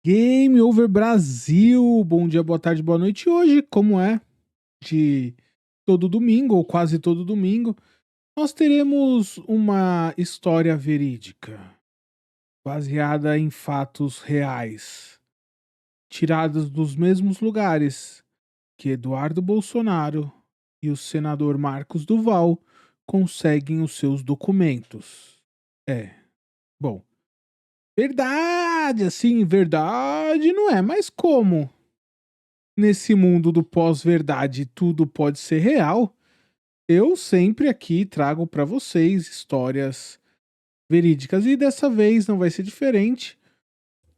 Game Over Brasil! Bom dia, boa tarde, boa noite. Hoje, como é de todo domingo, ou quase todo domingo, nós teremos uma história verídica, baseada em fatos reais, tirados dos mesmos lugares que Eduardo Bolsonaro e o senador Marcos Duval conseguem os seus documentos. É, bom, verdade, assim, verdade não é, mas como? Nesse mundo do pós-verdade tudo pode ser real, eu sempre aqui trago para vocês histórias verídicas e dessa vez não vai ser diferente.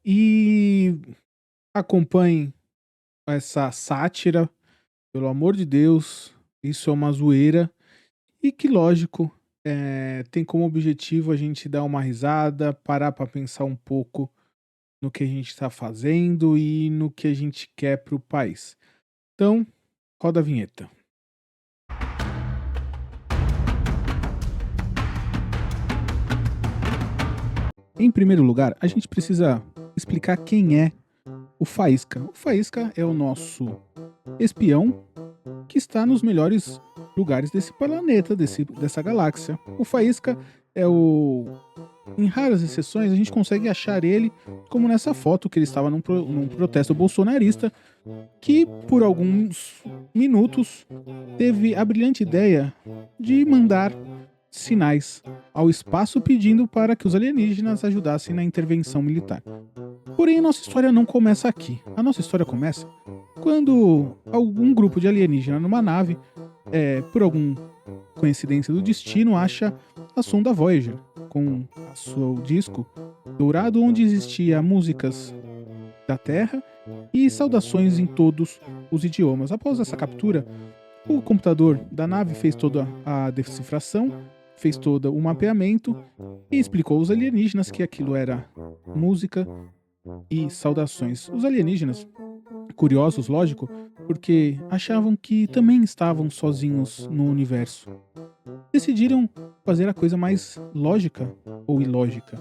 E acompanhem essa sátira, pelo amor de Deus, isso é uma zoeira e que lógico, tem como objetivo a gente dar uma risada, parar para pensar um pouco no que a gente está fazendo e no que a gente quer para o país. Então, roda a vinheta. Em primeiro lugar, a gente precisa explicar quem é o Faísca. O Faísca é o nosso espião que está nos melhores lugares desse planeta, dessa galáxia. O Faísca é o. Em raras exceções, a gente consegue achar ele, como nessa foto que ele estava num protesto bolsonarista, que por alguns minutos teve a brilhante ideia de mandar sinais ao espaço pedindo para que os alienígenas ajudassem na intervenção militar. Porém, a nossa história não começa aqui. A nossa história começa quando algum grupo de alienígena numa nave, por alguma coincidência do destino, acha a sonda Voyager com o seu disco dourado onde existia músicas da Terra e saudações em todos os idiomas. Após essa captura, o computador da nave fez toda a decifração, fez todo o mapeamento e explicou aos alienígenas que aquilo era música e saudações. Os alienígenas, curiosos, lógico, porque achavam que também estavam sozinhos no universo, decidiram fazer a coisa mais lógica ou ilógica.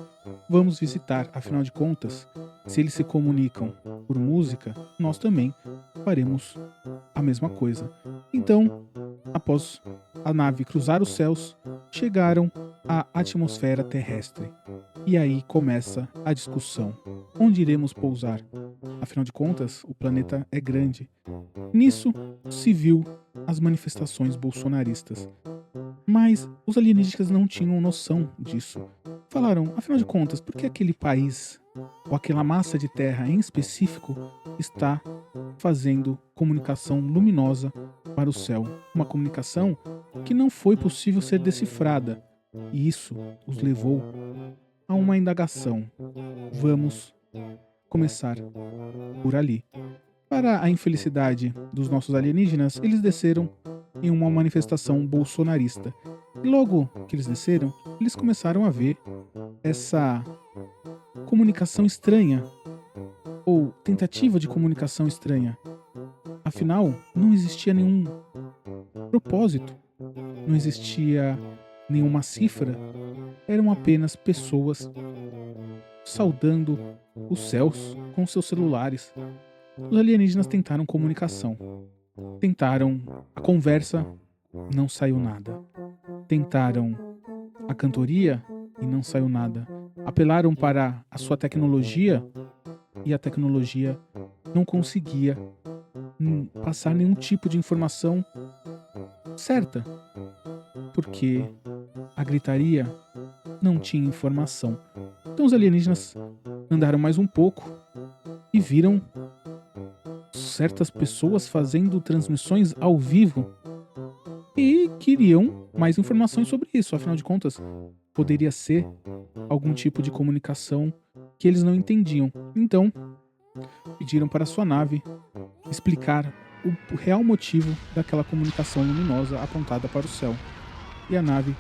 Vamos visitar, afinal de contas, se eles se comunicam por música, nós também faremos a mesma coisa. Então, após a nave cruzar os céus, chegaram à atmosfera terrestre. E aí começa a discussão. Onde iremos pousar? Afinal de contas, o planeta é grande. Nisso se viu as manifestações bolsonaristas. Mas os alienígenas não tinham noção disso. Falaram, afinal de contas, por que aquele país, ou aquela massa de terra em específico, está fazendo comunicação luminosa para o céu? Uma comunicação que não foi possível ser decifrada. E isso os levou a uma indagação. Vamos começar por ali. Para a infelicidade dos nossos alienígenas, eles desceram em uma manifestação bolsonarista. E logo que eles desceram, eles começaram a ver essa comunicação estranha, ou tentativa de comunicação estranha. Afinal, não existia nenhum propósito, não existia nenhuma cifra, eram apenas pessoas saudando os céus com seus celulares. Os alienígenas tentaram comunicação. Tentaram a conversa, não saiu nada. Tentaram a cantoria e não saiu nada. Apelaram para a sua tecnologia e a tecnologia não conseguia passar nenhum tipo de informação certa, porque a gritaria não tinha informação. Então os alienígenas andaram mais um pouco e viram certas pessoas fazendo transmissões ao vivo e queriam mais informações sobre isso. Afinal de contas, poderia ser algum tipo de comunicação que eles não entendiam. Então, pediram para sua nave explicar o real motivo daquela comunicação luminosa apontada para o céu. E a nave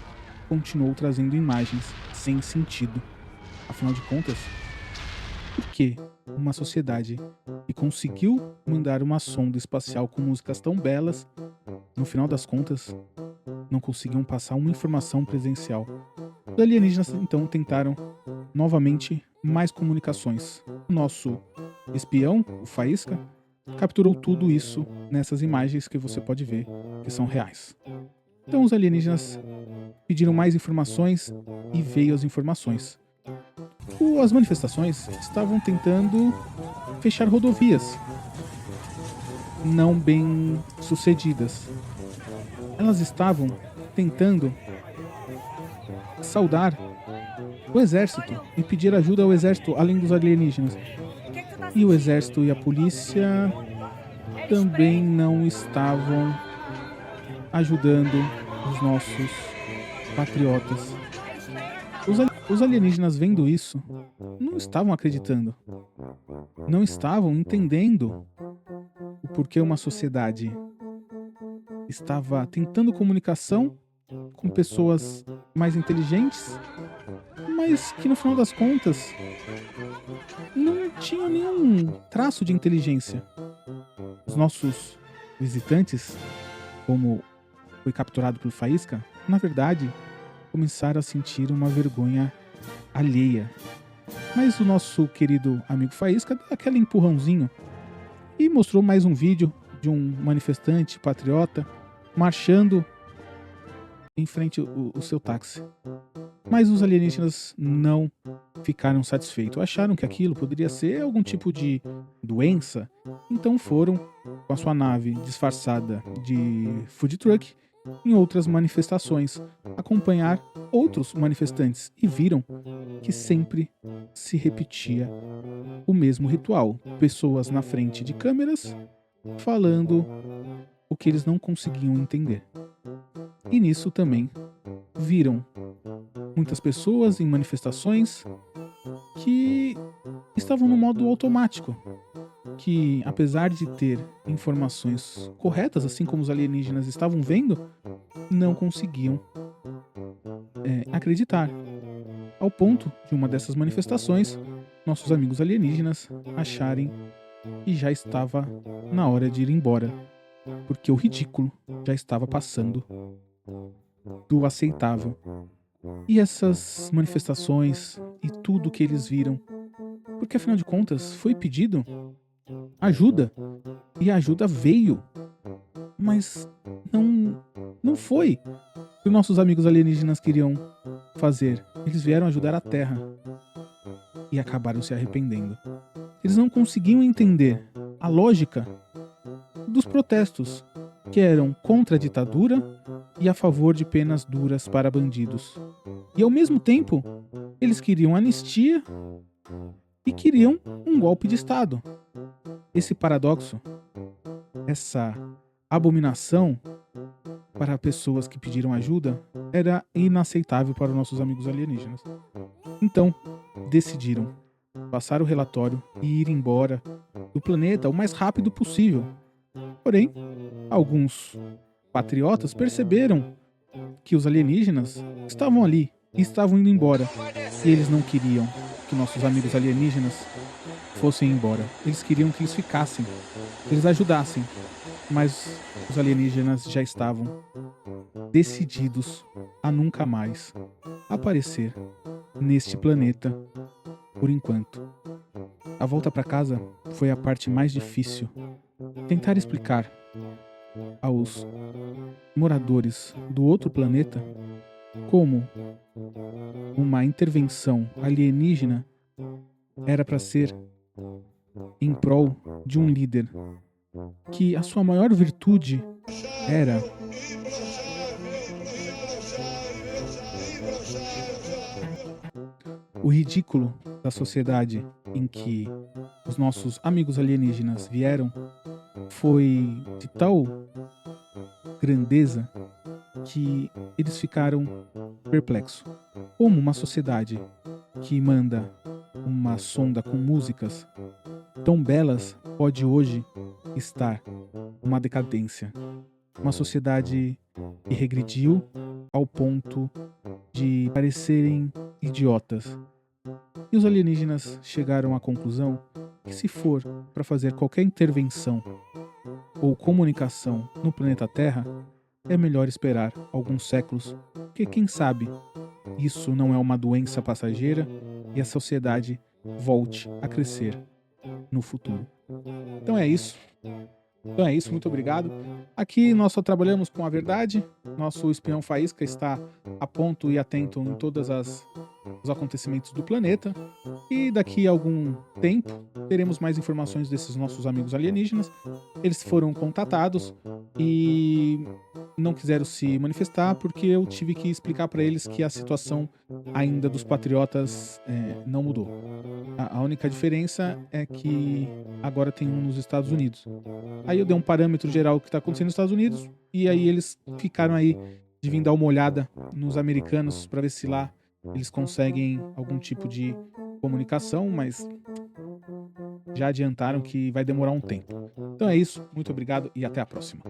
continuou trazendo imagens sem sentido. Afinal de contas, por que uma sociedade que conseguiu mandar uma sonda espacial com músicas tão belas, no final das contas, não conseguiam passar uma informação presencial? Os alienígenas então tentaram novamente mais comunicações. O nosso espião, o Faísca, capturou tudo isso nessas imagens que você pode ver que são reais. Então os alienígenas pediram mais informações e veio as informações. As manifestações estavam tentando fechar rodovias não bem sucedidas. Elas estavam tentando saudar o exército e pedir ajuda ao exército além dos alienígenas. E o exército e a polícia também não estavam ajudando os nossos patriotas. Os alienígenas vendo isso não estavam acreditando, não estavam entendendo o porquê uma sociedade estava tentando comunicação com pessoas mais inteligentes, mas que no final das contas não tinham nenhum traço de inteligência. Os nossos visitantes, como foi capturado pelo Faísca, na verdade começaram a sentir uma vergonha alheia. Mas o nosso querido amigo Faísca deu aquele empurrãozinho e mostrou mais um vídeo de um manifestante patriota marchando em frente ao seu táxi. Mas os alienígenas não ficaram satisfeitos. Acharam que aquilo poderia ser algum tipo de doença, então foram com a sua nave disfarçada de food truck em outras manifestações, acompanhar outros manifestantes e viram que sempre se repetia o mesmo ritual. Pessoas na frente de câmeras falando o que eles não conseguiam entender. E nisso também viram muitas pessoas em manifestações que estavam no modo automático, que apesar de ter informações corretas, assim como os alienígenas estavam vendo, não conseguiam acreditar. Ao ponto de uma dessas manifestações, nossos amigos alienígenas acharem que já estava na hora de ir embora, porque o ridículo já estava passando do aceitável. E essas manifestações e tudo que eles viram, porque afinal de contas foi pedido ajuda e a ajuda veio, mas não foi o que nossos amigos alienígenas queriam fazer. Eles vieram ajudar a Terra e acabaram se arrependendo. Eles não conseguiam entender a lógica dos protestos, que eram contra a ditadura e a favor de penas duras para bandidos. E ao mesmo tempo, eles queriam anistia e queriam um golpe de Estado. Esse paradoxo, essa abominação para pessoas que pediram ajuda, era inaceitável para os nossos amigos alienígenas. Então, decidiram passar o relatório e ir embora do planeta o mais rápido possível. Porém, alguns patriotas perceberam que os alienígenas estavam ali e estavam indo embora. E eles não queriam que nossos amigos alienígenas fossem embora. Eles queriam que eles ficassem, que eles ajudassem. Mas os alienígenas já estavam decididos a nunca mais aparecer neste planeta por enquanto. A volta para casa foi a parte mais difícil. Tentar explicar aos moradores do outro planeta como uma intervenção alienígena era para ser em prol de um líder que a sua maior virtude era o ridículo da sociedade em que os nossos amigos alienígenas vieram foi de tal grandeza que eles ficaram perplexos. Como uma sociedade que manda uma sonda com músicas tão belas pode hoje estar uma decadência? Uma sociedade que regrediu ao ponto de parecerem idiotas. E os alienígenas chegaram à conclusão que se for para fazer qualquer intervenção ou comunicação no planeta Terra, é melhor esperar alguns séculos, porque quem sabe isso não é uma doença passageira e a sociedade volte a crescer no futuro. Então é isso. Muito obrigado. Aqui nós só trabalhamos com a verdade. Nosso espião Faísca está a ponto e atento em todos os acontecimentos do planeta. E daqui a algum tempo teremos mais informações desses nossos amigos alienígenas. Eles foram contatados e não quiseram se manifestar porque eu tive que explicar para eles que a situação ainda dos patriotas não mudou. A única diferença é que agora tem um nos Estados Unidos. Aí eu dei um parâmetro geral do que está acontecendo nos Estados Unidos e aí eles ficaram aí de vir dar uma olhada nos americanos para ver se lá eles conseguem algum tipo de comunicação, mas já adiantaram que vai demorar um tempo. Então é isso, muito obrigado e até a próxima.